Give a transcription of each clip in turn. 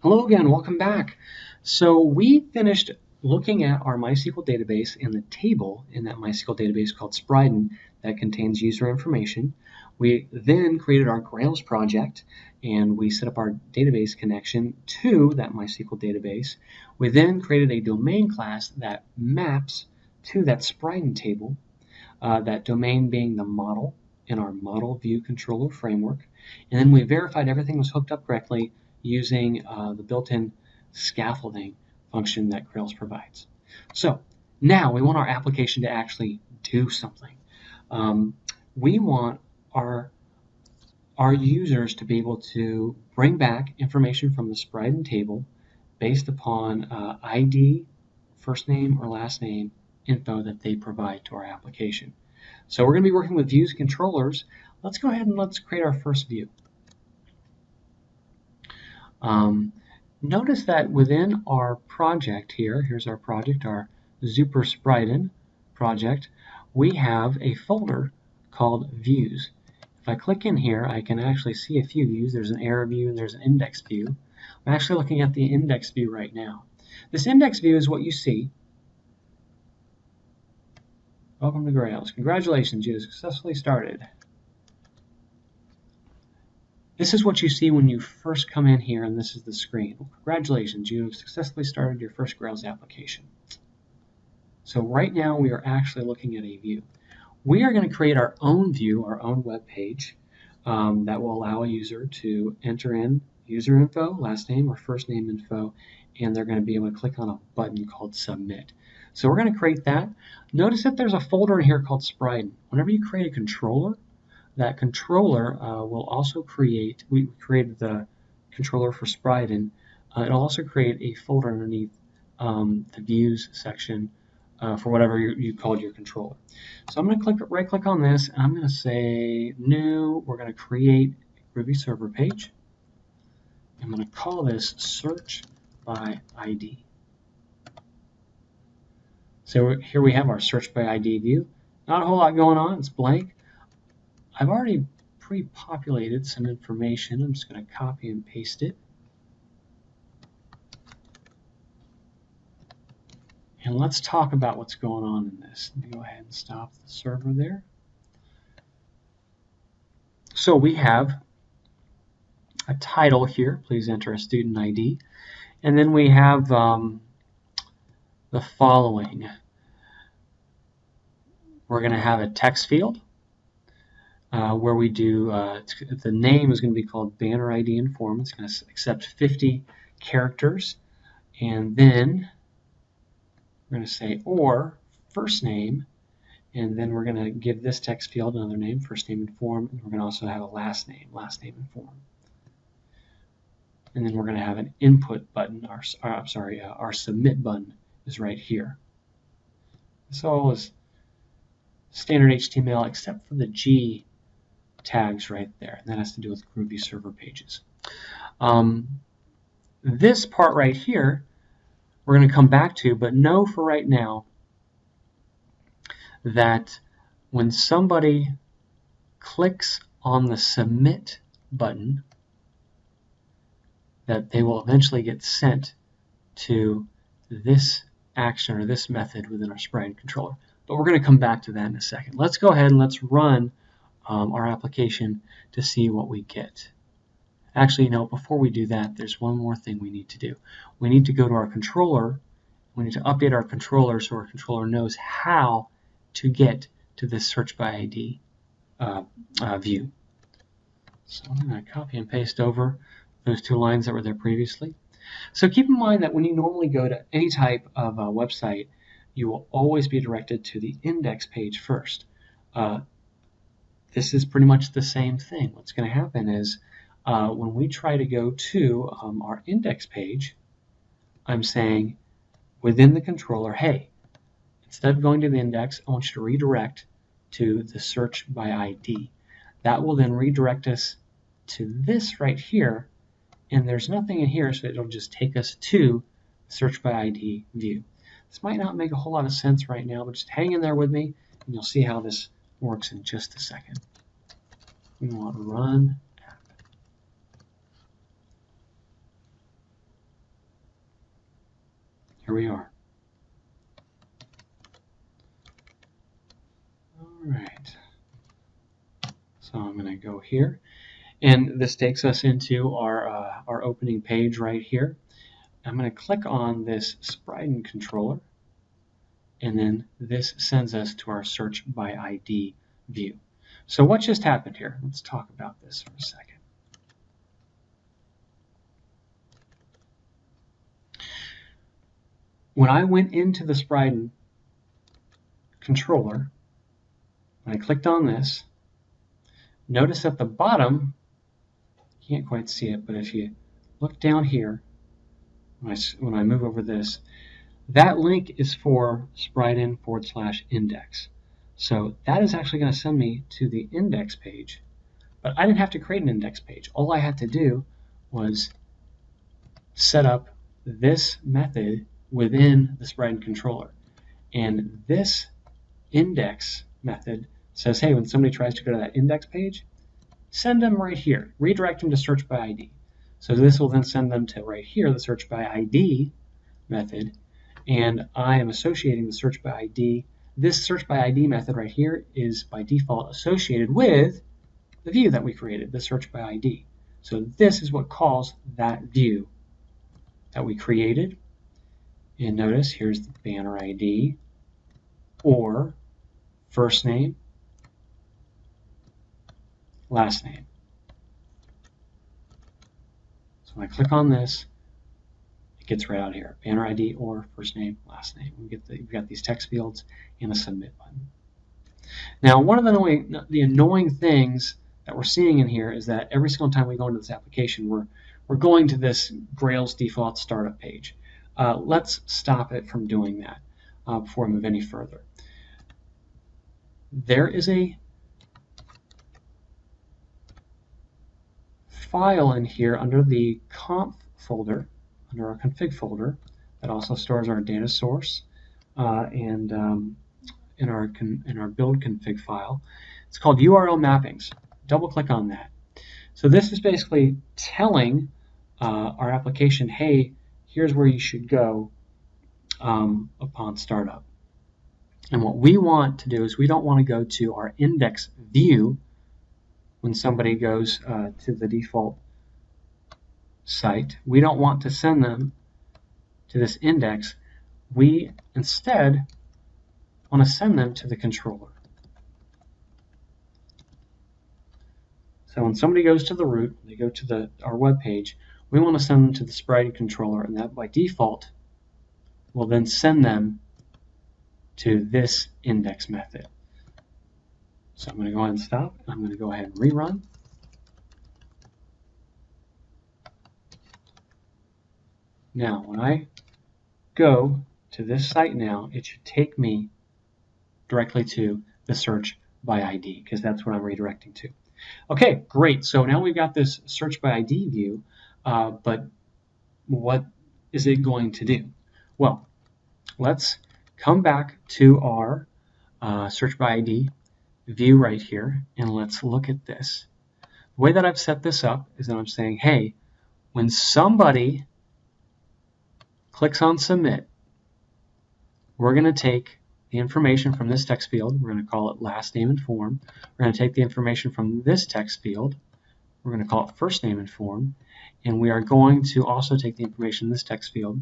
Hello again, welcome back. So we finished looking at our MySQL database and the table in that MySQL database called Spriden that contains user information. We then created our Grails project and we set up our database connection to that MySQL database. We then created a domain class that maps to that Spriden table, that domain being the model in our model view controller framework. And then we verified everything was hooked up correctly using the built-in scaffolding function that Grails provides. So now we want our application to actually do something. We want our users to be able to bring back information from the Spriden table based upon ID, first name or last name info that they provide to our application. So we're going to be working with views and controllers. Let's go ahead and let's create our first view. Notice that within our project here, here's our project, our Super Spriden project, we have a folder called Views. If I click in here, I can actually see a few views. There's an error view and there's an index view. I'm actually looking at the index view right now. This index view is what you see. Welcome to Grails. Congratulations, you have successfully started. This is what you see when you first come in here, and this is the screen. Well, congratulations, you have successfully started your first Grails application. So right now we are actually looking at a view. We are going to create our own view, our own web page that will allow a user to enter in user info, last name or first name info, and they're going to be able to click on a button called Submit. So we're going to create that. Notice that there's a folder in here called Spriden. Whenever you create a controller, that controller will also create, we created the controller for Spriden, it'll also create a folder underneath the views section for whatever you called your controller. So I'm going to right click on this and I'm going to say new. We're going to create a Groovy server page. I'm going to call this search by ID. So here we have our search by ID view. Not a whole lot going on, it's blank. I've already pre-populated some information. I'm just going to copy and paste it. And let's talk about what's going on in this. Let me go ahead and stop the server there. So we have a title here. Please enter a student ID. And then we have the following. We're going to have a text field. Where we do, the name is going to be called banner ID and form. It's going to accept 50 characters. And then we're going to say or first name. And then we're going to give this text field another name, first name and form. And we're going to also have a last name and form. And then we're going to have an input button. Our submit button is right here. This all is standard HTML except for the G tags right there. And that has to do with Groovy server pages. This part right here we're going to come back to, but know for right now that when somebody clicks on the submit button, that they will eventually get sent to this action or this method within our Spriden controller. But we're going to come back to that in a second. Let's go ahead and let's run our application to see what we get. Actually, no, before we do that, there's one more thing we need to do. We need to go to our controller. We need to update our controller so our controller knows how to get to this search by ID view. So I'm going to copy and paste over those two lines that were there previously. So keep in mind that when you normally go to any type of website, you will always be directed to the index page first. This is pretty much the same thing. What's going to happen is when we try to go to our index page, I'm saying within the controller, hey, instead of going to the index, I want you to redirect to the search by ID. That will then redirect us to this right here, and there's nothing in here, so it'll just take us to search by ID view. This might not make a whole lot of sense right now, but just hang in there with me, and you'll see how this works in just a second. We want to run app. here we are. All right. So I'm going to go here, and this takes us into our opening page right here. I'm going to click on this Spriden controller, and then this sends us to our search by ID view. So what just happened here? Let's talk about this for a second. When I went into the Spriden controller, when I clicked on this, notice at the bottom, you can't quite see it, but if you look down here, when I move over this, that link is for Spriden/index. So that is actually going to send me to the index page, but I didn't have to create an index page. All I had to do was set up this method within the Spriden controller. And this index method says, hey, when somebody tries to go to that index page, send them right here. Redirect them to search by ID. So this will then send them to right here, the search by ID method. And I am associating the search by ID. This search by ID method right here is by default associated with the view that we created, the search by ID. So this is what calls that view that we created. And notice here's the banner ID or first name, last name. So when I click on this, it gets right out here, banner ID or first name, last name. We've got these text fields and a submit button. Now, one of the annoying things that we're seeing in here is that every single time we go into this application, we're going to this Grails default startup page. Let's stop it from doing that before we move any further. There is a file in here under the conf folder, under our config folder, that also stores our data source and in our build config file. It's called URL mappings. Double click on that. So this is basically telling our application, hey, here's where you should go upon startup. And what we want to do is we don't want to go to our index view when somebody goes to the default site. We don't want to send them to this index. We instead want to send them to the controller. So when somebody goes to the root, they go to our web page, we want to send them to the Spriden controller, and that by default will then send them to this index method. So I'm going to go ahead and stop. I'm going to go ahead and rerun. Now, when I go to this site now, it should take me directly to the search by ID, because that's what I'm redirecting to. Okay, great. So now we've got this search by ID view, but what is it going to do? Well, let's come back to our search by ID view right here, and let's look at this. The way that I've set this up is that I'm saying, hey, when somebody clicks on submit, we're going to take the information from this text field. We're going to call it last name and form. We're going to take the information from this text field. We're going to call it first name and form. And we are going to also take the information in this text field.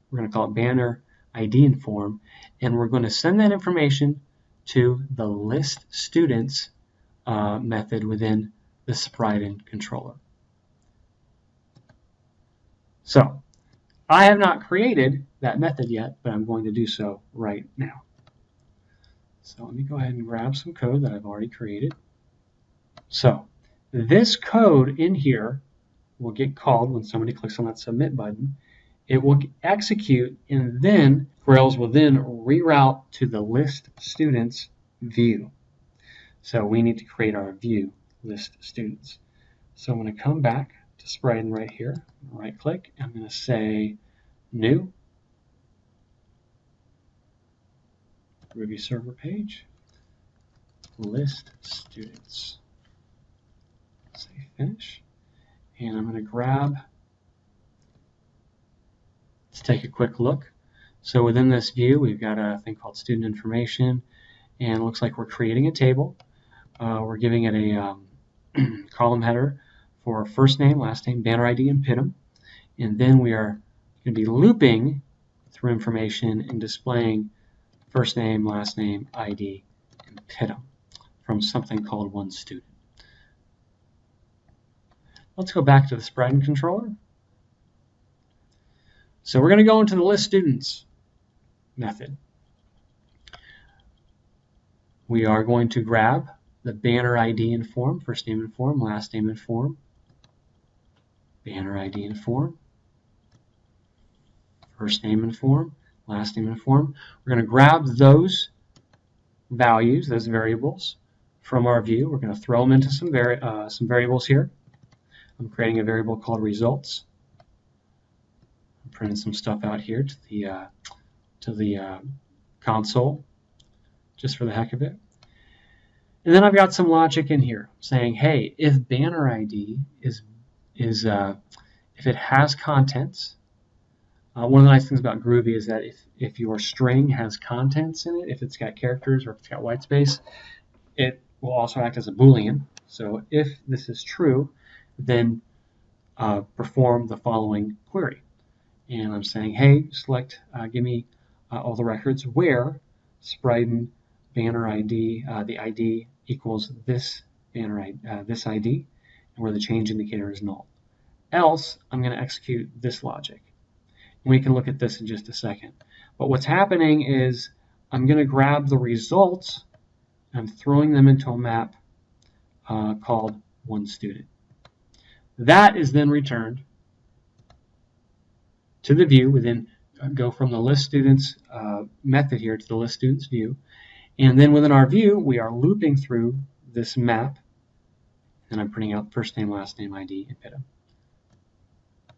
We're going to call it banner ID and form. And we're going to send that information to the list students method within the Spriden controller. So I have not created that method yet, but I'm going to do so right now. So let me go ahead and grab some code that I've already created. So this code in here will get called when somebody clicks on that submit button. It will execute, and then Grails will then reroute to the list students view. So we need to create our view list students. So I'm going to come back to Spriden right here, right click, I'm going to say new, Ruby server page, list students. Say finish, and I'm going to grab, let's take a quick look. So within this view, we've got a thing called student information, and it looks like we're creating a table. We're giving it a column header for first name, last name, banner ID, and PITM. And then we are going to be looping through information and displaying first name, last name, ID, and PITM from something called oneStudent. Let's go back to the Spreading controller. So we're going to go into the list students method. We are going to grab the banner ID and form, first name and form, last name and form, banner ID and form, first name and form, last name and form. We're going to grab those values, those variables from our view. We're going to throw them into some variables here. I'm creating a variable called results. I'm printing some stuff out here to the console, just for the heck of it. And then I've got some logic in here saying, hey, if banner ID if it has contents, one of the nice things about Groovy is that if your string has contents in it, if it's got characters or if it's got white space, it will also act as a Boolean. So if this is true, then perform the following query. And I'm saying, hey, select, give me all the records where Spreading banner ID, the ID equals this banner ID, this ID, and where the change indicator is null. Else, I'm going to execute this logic. And we can look at this in just a second. But what's happening is I'm going to grab the results, and I'm throwing them into a map called oneStudent. That is then returned to the view. We then go from the list students method here to the list students view. And then within our view, we are looping through this map. And I'm printing out first name, last name, ID, and PITM.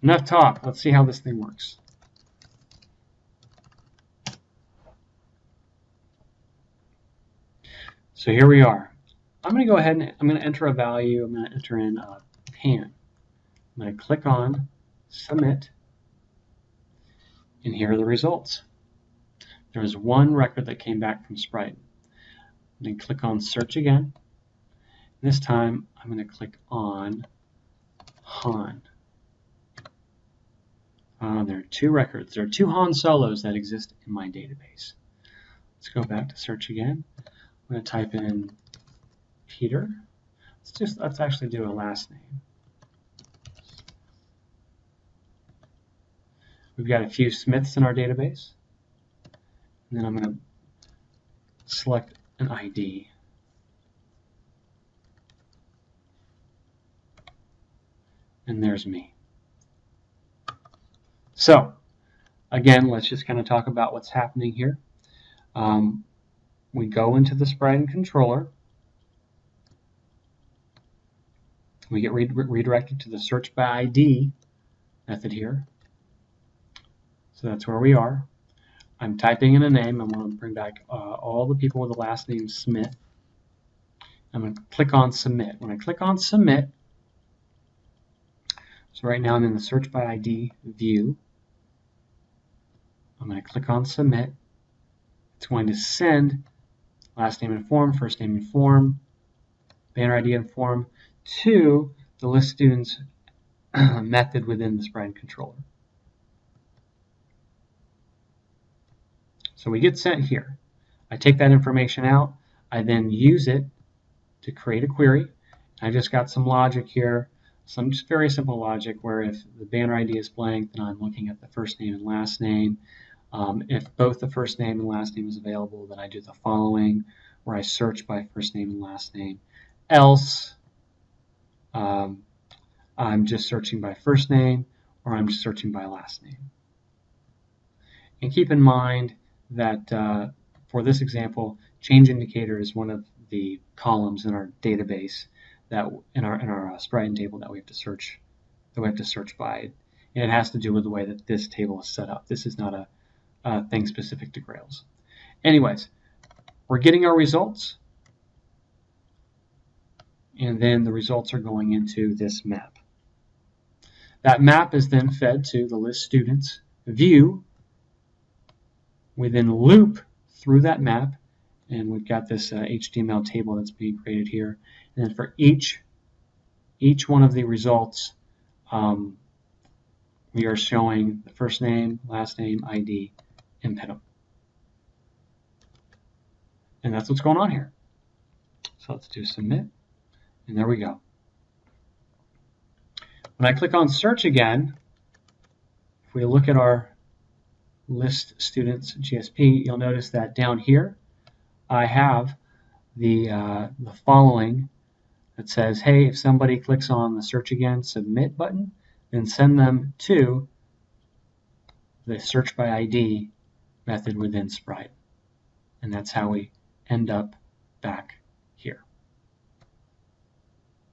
Enough talk. Let's see how this thing works. So here we are. I'm going to go ahead and I'm going to enter a value. I'm going to enter in pan. I'm going to click on submit, and here are the results. There was one record that came back from Sprite. I'm going to click on search again. This time I'm going to click on Han. There are two records. There are two Han Solos that exist in my database. Let's go back to search again. I'm going to type in Peter. Let's actually do a last name. We've got a few Smiths in our database. And then I'm going to select an ID. And there's me. So, again, let's just kind of talk about what's happening here. We go into the Spreading controller. We get redirected to the search by ID method here. So that's where we are. I'm typing in a name. I'm going to bring back all the people with the last name Smith. I'm going to click on submit. When I click on submit, so right now I'm in the search by ID view. I'm going to click on submit. It's going to send last name and form, first name and form, banner ID and form to the list students method within the Spreading controller. So we get sent here. I take that information out. I then use it to create a query. I just got some logic here, some just very simple logic where if the banner ID is blank, then I'm looking at the first name and last name. If both the first name and last name is available, then I do the following, where I search by first name and last name. Else, I'm just searching by first name, or I'm just searching by last name. And keep in mind that for this example, change indicator is one of the columns in our database that in our Spreading table that we have to search by, and it has to do with the way that this table is set up. This is not a thing specific to Grails. Anyways, we're getting our results, and then the results are going into this map. That map is then fed to the list students view We then loop through that map, and we've got this HTML table that's being created here. And then for each one of the results, we are showing the first name, last name, ID, and PIDM. And that's what's going on here. So let's do submit, and there we go. When I click on search again, if we look at our list students GSP, you'll notice that down here I have the following that says, hey, if somebody clicks on the search again submit button, then send them to the search by ID method within Sprite. And that's how we end up back